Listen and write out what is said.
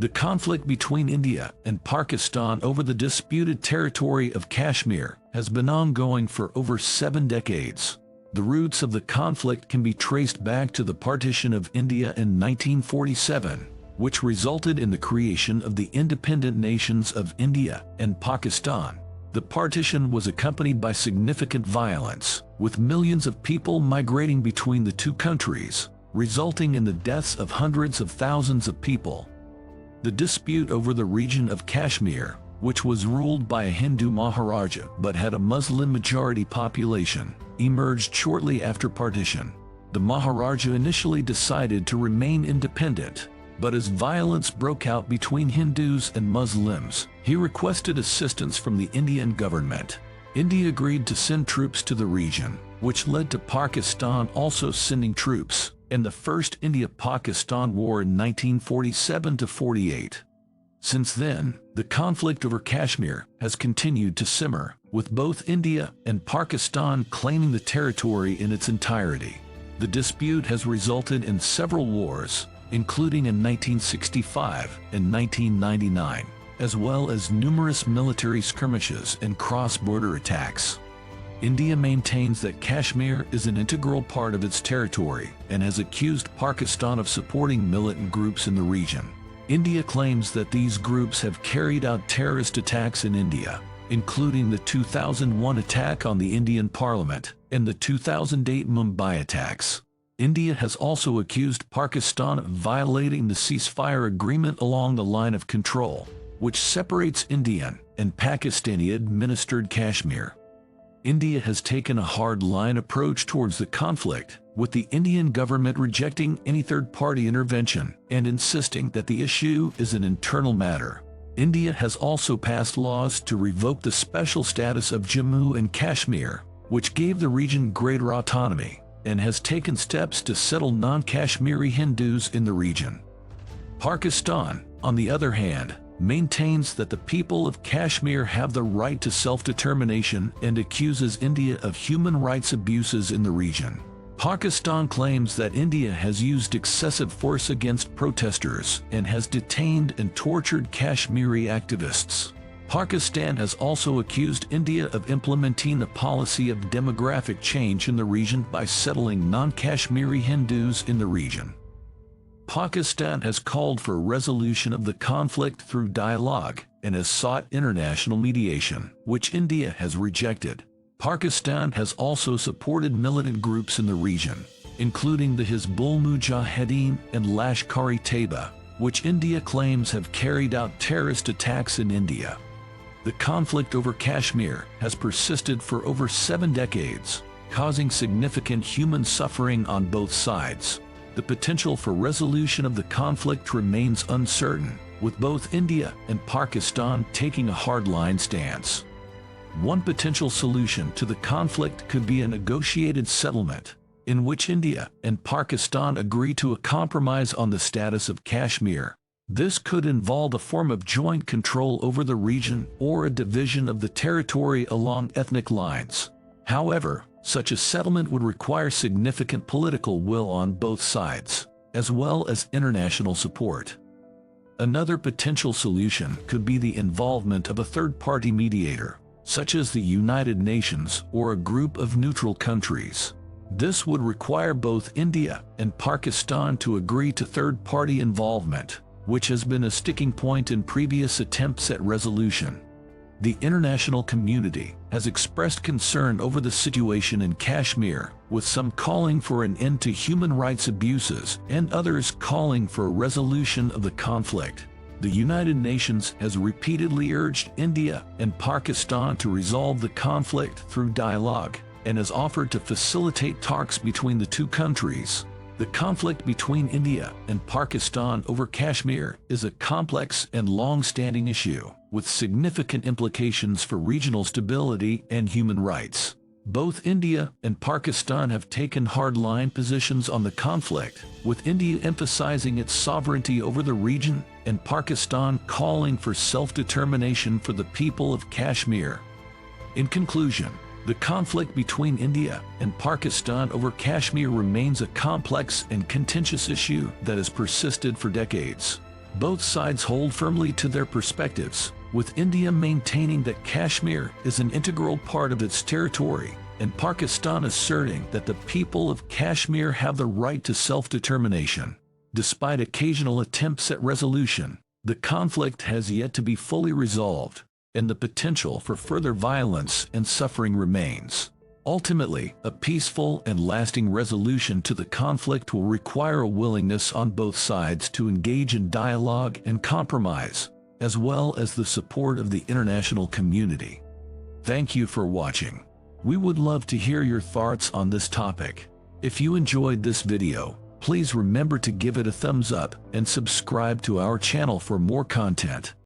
The conflict between India and Pakistan over the disputed territory of Kashmir has been ongoing for over 7 decades. The roots of the conflict can be traced back to the partition of India in 1947, which resulted in the creation of the independent nations of India and Pakistan. The partition was accompanied by significant violence, with millions of people migrating between the two countries, resulting in the deaths of hundreds of thousands of people. The dispute over the region of Kashmir, which was ruled by a Hindu Maharaja but had a Muslim majority population, emerged shortly after partition. The Maharaja initially decided to remain independent, but as violence broke out between Hindus and Muslims, he requested assistance from the Indian government. India agreed to send troops to the region, which led to Pakistan also sending troops in the First India-Pakistan War in 1947–48. Since then, the conflict over Kashmir has continued to simmer, with both India and Pakistan claiming the territory in its entirety. The dispute has resulted in several wars, including in 1965 and 1999, as well as numerous military skirmishes and cross-border attacks. India maintains that Kashmir is an integral part of its territory and has accused Pakistan of supporting militant groups in the region. India claims that these groups have carried out terrorist attacks in India, including the 2001 attack on the Indian Parliament and the 2008 Mumbai attacks. India has also accused Pakistan of violating the ceasefire agreement along the line of control, which separates Indian and Pakistani-administered Kashmir. India has taken a hard-line approach towards the conflict, with the Indian government rejecting any third-party intervention and insisting that the issue is an internal matter. India has also passed laws to revoke the special status of Jammu and Kashmir, which gave the region greater autonomy, and has taken steps to settle non-Kashmiri Hindus in the region. Pakistan, on the other hand, maintains that the people of Kashmir have the right to self-determination and accuses India of human rights abuses in the region. Pakistan claims that India has used excessive force against protesters and has detained and tortured Kashmiri activists. Pakistan has also accused India of implementing a policy of demographic change in the region by settling non-Kashmiri Hindus in the region. Pakistan has called for a resolution of the conflict through dialogue and has sought international mediation, which India has rejected. Pakistan has also supported militant groups in the region, including the Hizbul Mujahideen and Lashkar-e-Taiba, which India claims have carried out terrorist attacks in India. The conflict over Kashmir has persisted for over 7 decades, causing significant human suffering on both sides. The potential for resolution of the conflict remains uncertain, with both India and Pakistan taking a hardline stance. One potential solution to the conflict could be a negotiated settlement, in which India and Pakistan agree to a compromise on the status of Kashmir. This could involve a form of joint control over the region or a division of the territory along ethnic lines. However, such a settlement would require significant political will on both sides, as well as international support. Another potential solution could be the involvement of a third-party mediator, such as the United Nations or a group of neutral countries. This would require both India and Pakistan to agree to third-party involvement, which has been a sticking point in previous attempts at resolution. The international community has expressed concern over the situation in Kashmir, with some calling for an end to human rights abuses and others calling for a resolution of the conflict. The United Nations has repeatedly urged India and Pakistan to resolve the conflict through dialogue and has offered to facilitate talks between the two countries. The conflict between India and Pakistan over Kashmir is a complex and long-standing issue, with significant implications for regional stability and human rights. Both India and Pakistan have taken hardline positions on the conflict, with India emphasizing its sovereignty over the region and Pakistan calling for self-determination for the people of Kashmir. In conclusion, the conflict between India and Pakistan over Kashmir remains a complex and contentious issue that has persisted for decades. Both sides hold firmly to their perspectives, with India maintaining that Kashmir is an integral part of its territory, and Pakistan asserting that the people of Kashmir have the right to self-determination. Despite occasional attempts at resolution, the conflict has yet to be fully resolved, and the potential for further violence and suffering remains. Ultimately, a peaceful and lasting resolution to the conflict will require a willingness on both sides to engage in dialogue and compromise, as well as the support of the international community. Thank you for watching. We would love to hear your thoughts on this topic. If you enjoyed this video, please remember to give it a thumbs up and subscribe to our channel for more content.